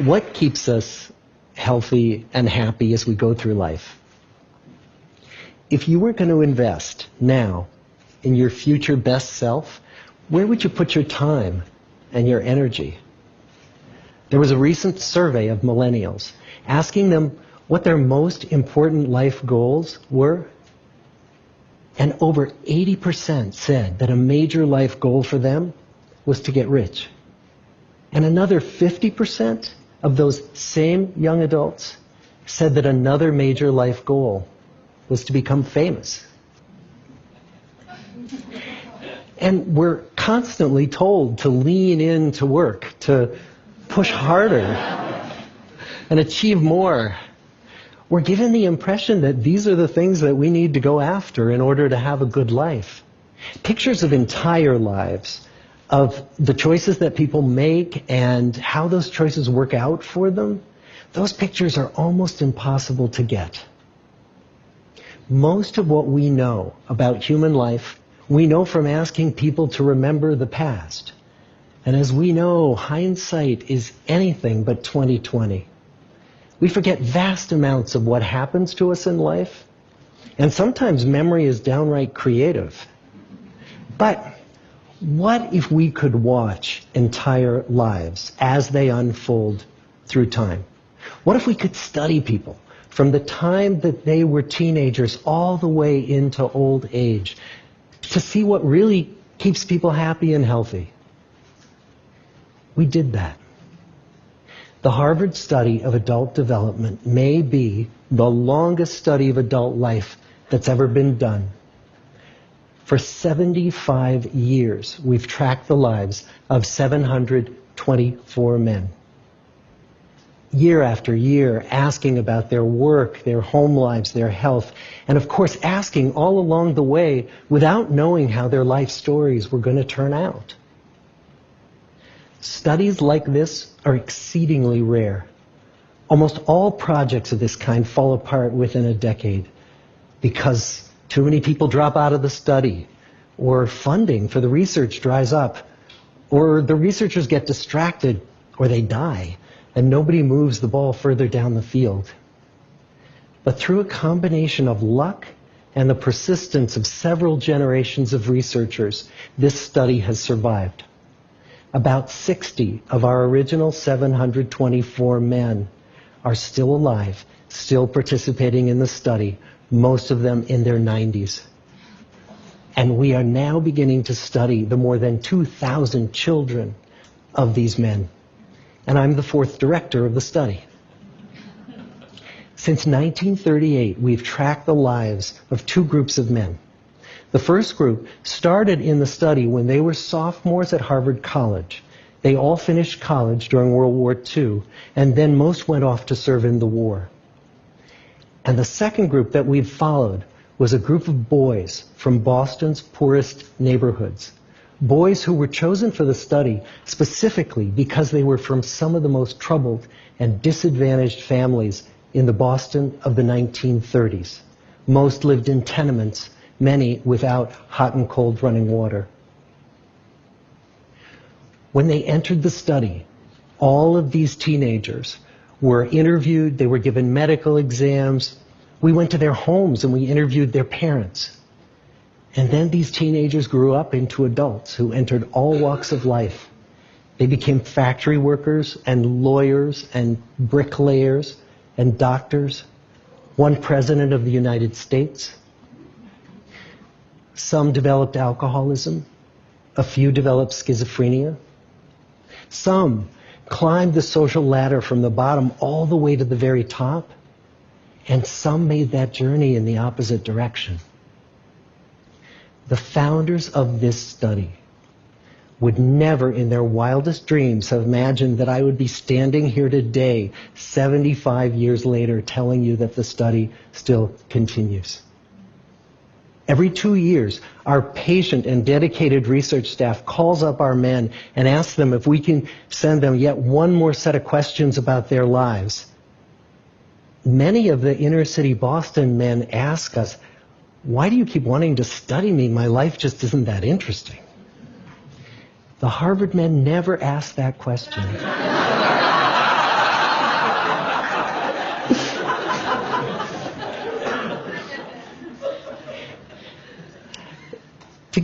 What keeps us healthy and happy as we go through life? If you were going to invest now in your future best self, where would you put your time and your energy? There was a recent survey of millennials asking them what their most important life goals were. And over 80% said that a major life goal for them was to get rich. And another 50% of those same young adults said that another major life goal was to become famous. And we're constantly told to lean into work, to push harder and achieve more. We're given the impression that these are the things that we need to go after in order to have a good life. Pictures of entire lives, of the choices that people make and how those choices work out for them, those pictures are almost impossible to get. Most of what we know about human life, we know from asking people to remember the past. And as we know, hindsight is anything but 20/20. We forget vast amounts of what happens to us in life, and sometimes memory is downright creative. But what if we could watch entire lives as they unfold through time? What if we could study people from the time that they were teenagers all the way into old age to see what really keeps people happy and healthy? We did that. The Harvard study of adult development may be the longest study of adult life that's ever been done. For 75 years, we've tracked the lives of 724 men. Year after year, asking about their work, their home lives, their health, and of course asking all along the way without knowing how their life stories were going to turn out. Studies like this are exceedingly rare. Almost all projects of this kind fall apart within a decade because too many people drop out of the study, or funding for the research dries up, or the researchers get distracted, or they die, and nobody moves the ball further down the field. But through a combination of luck and the persistence of several generations of researchers, this study has survived. About 60 of our original 724 men are still alive, still participating in the study, most of them in their 90s. And we are now beginning to study the more than 2,000 children of these men. And I'm the fourth director of the study. Since 1938, we've tracked the lives of two groups of men. The first group started in the study when they were sophomores at Harvard College. They all finished college during World War II, and then most went off to serve in the war. And the second group that we've followed was a group of boys from Boston's poorest neighborhoods. Boys who were chosen for the study specifically because they were from some of the most troubled and disadvantaged families in the Boston of the 1930s. Most lived in tenements, many without hot and cold running water. When they entered the study, all of these teenagers were interviewed, they were given medical exams. We went to their homes and we interviewed their parents. And then these teenagers grew up into adults who entered all walks of life. They became factory workers and lawyers and bricklayers and doctors, one president of the United States. Some developed alcoholism. A few developed schizophrenia. Some climbed the social ladder from the bottom all the way to the very top. And some made that journey in the opposite direction. The founders of this study would never in their wildest dreams have imagined that I would be standing here today, 75 years later, telling you that the study still continues. Every 2 years, our patient and dedicated research staff calls up our men and asks them if we can send them yet one more set of questions about their lives. Many of the inner city Boston men ask us, "Why do you keep wanting to study me? My life just isn't that interesting." The Harvard men never asked that question.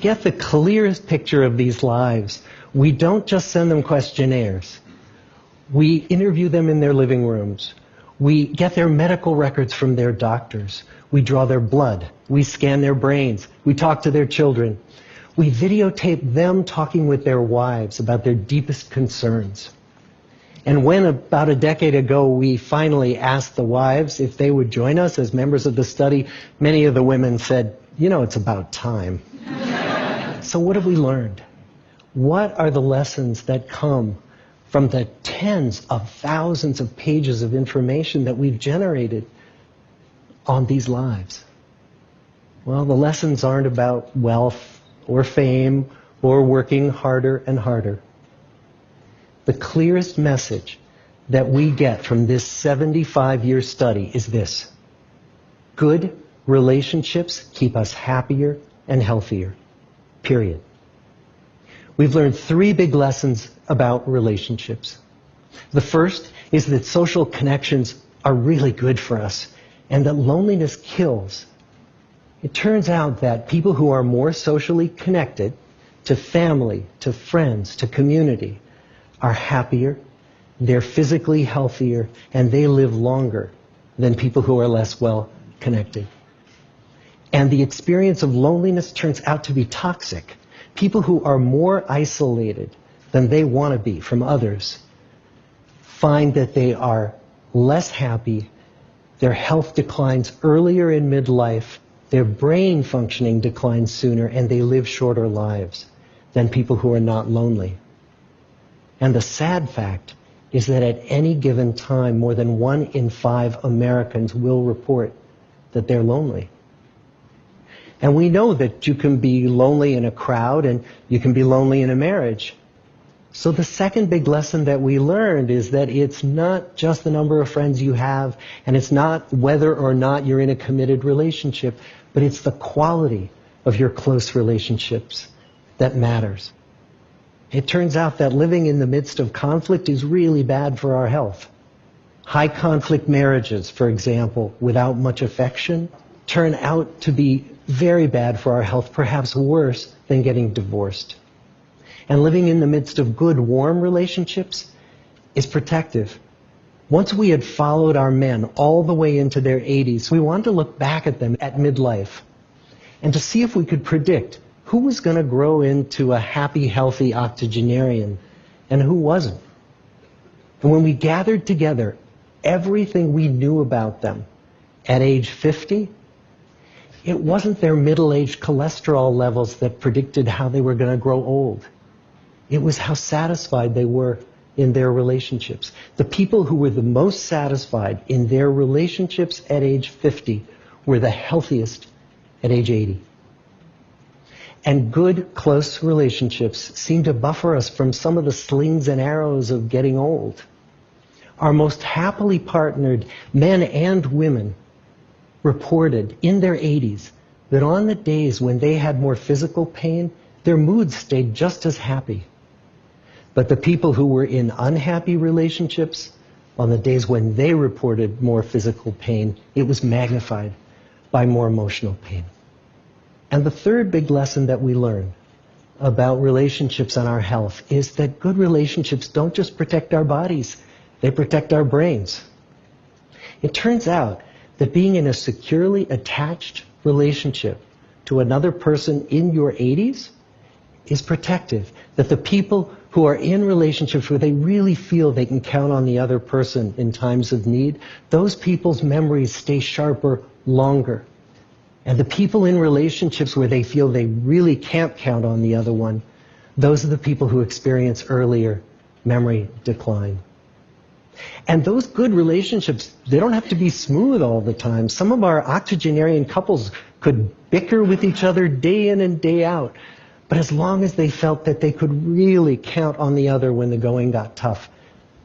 get the clearest picture of these lives, we don't just send them questionnaires. We interview them in their living rooms. We get their medical records from their doctors. We draw their blood. We scan their brains. We talk to their children. We videotape them talking with their wives about their deepest concerns. And when about a decade ago we finally asked the wives if they would join us as members of the study, many of the women said, it's about time. So what have we learned? What are the lessons that come from the tens of thousands of pages of information that we've generated on these lives? Well, the lessons aren't about wealth or fame or working harder and harder. The clearest message that we get from this 75-year study is this: good relationships keep us happier and healthier. Period. We've learned 3 big lessons about relationships. The first is that social connections are really good for us and that loneliness kills. It turns out that people who are more socially connected to family, to friends, to community are happier, they're physically healthier, and they live longer than people who are less well connected. And the experience of loneliness turns out to be toxic. People who are more isolated than they want to be from others find that they are less happy, their health declines earlier in midlife, their brain functioning declines sooner, and they live shorter lives than people who are not lonely. And the sad fact is that at any given time, more than 1 in 5 Americans will report that they're lonely. And we know that you can be lonely in a crowd and you can be lonely in a marriage. So the second big lesson that we learned is that it's not just the number of friends you have, and it's not whether or not you're in a committed relationship, but it's the quality of your close relationships that matters. It turns out that living in the midst of conflict is really bad for our health. High conflict marriages, for example, without much affection, turn out to be very bad for our health, perhaps worse than getting divorced. And living in the midst of good, warm relationships is protective. Once we had followed our men all the way into their 80s, we wanted to look back at them at midlife and to see if we could predict who was going to grow into a happy, healthy octogenarian and who wasn't. And when we gathered together everything we knew about them at age 50, it wasn't their middle-aged cholesterol levels that predicted how they were going to grow old. It was how satisfied they were in their relationships. The people who were the most satisfied in their relationships at age 50 were the healthiest at age 80. And good, close relationships seem to buffer us from some of the slings and arrows of getting old. Our most happily partnered men and women reported in their 80s that on the days when they had more physical pain, their moods stayed just as happy. But the people who were in unhappy relationships, on the days when they reported more physical pain, it was magnified by more emotional pain. And the third big lesson that we learn about relationships and our health is that good relationships don't just protect our bodies, they protect our brains. It turns out that being in a securely attached relationship to another person in your 80s is protective. That the people who are in relationships where they really feel they can count on the other person in times of need, those people's memories stay sharper longer. And the people in relationships where they feel they really can't count on the other one, those are the people who experience earlier memory decline. And those good relationships, they don't have to be smooth all the time. Some of our octogenarian couples could bicker with each other day in and day out. But as long as they felt that they could really count on the other when the going got tough,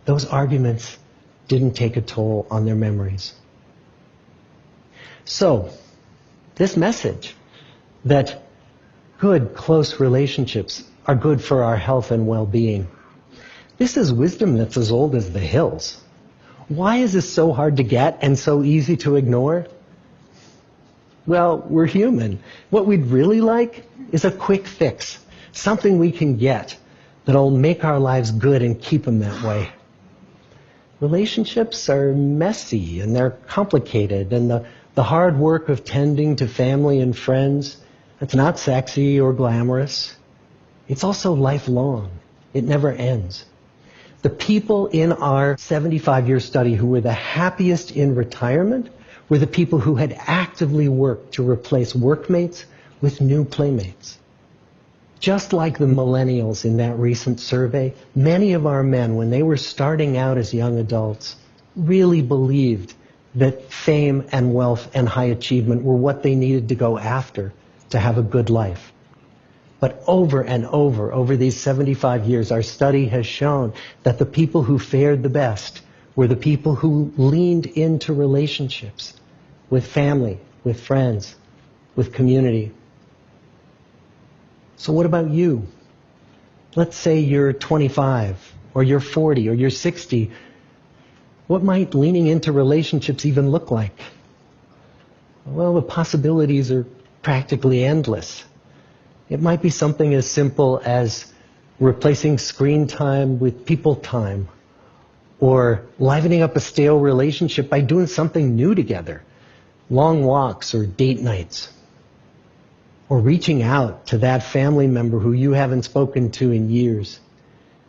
those arguments didn't take a toll on their memories. So, this message that good, close relationships are good for our health and well-being, this is wisdom that's as old as the hills. Why is this so hard to get and so easy to ignore? Well, we're human. What we'd really like is a quick fix, something we can get that'll make our lives good and keep them that way. Relationships are messy and they're complicated, and the hard work of tending to family and friends, it's not sexy or glamorous. It's also lifelong. It never ends. The people in our 75-year study who were the happiest in retirement were the people who had actively worked to replace workmates with new playmates. Just like the millennials in that recent survey, many of our men, when they were starting out as young adults, really believed that fame and wealth and high achievement were what they needed to go after to have a good life. But over and over these 75 years, our study has shown that the people who fared the best were the people who leaned into relationships with family, with friends, with community. So what about you? Let's say you're 25, or you're 40, or you're 60. What might leaning into relationships even look like? Well, the possibilities are practically endless. It might be something as simple as replacing screen time with people time, or livening up a stale relationship by doing something new together, long walks or date nights, or reaching out to that family member who you haven't spoken to in years,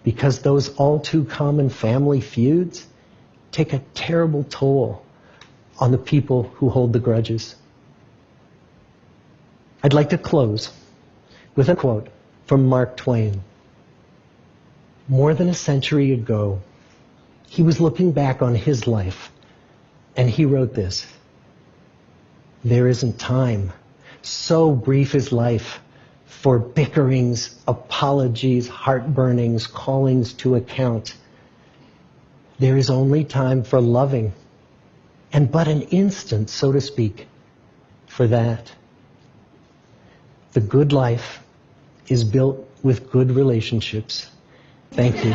because those all too common family feuds take a terrible toll on the people who hold the grudges. I'd like to close with a quote from Mark Twain. More than a century ago, he was looking back on his life, and he wrote this: "There isn't time, so brief is life, for bickerings, apologies, heartburnings, callings to account. There is only time for loving, and but an instant, so to speak, for that." The good life is built with good relationships. Thank you.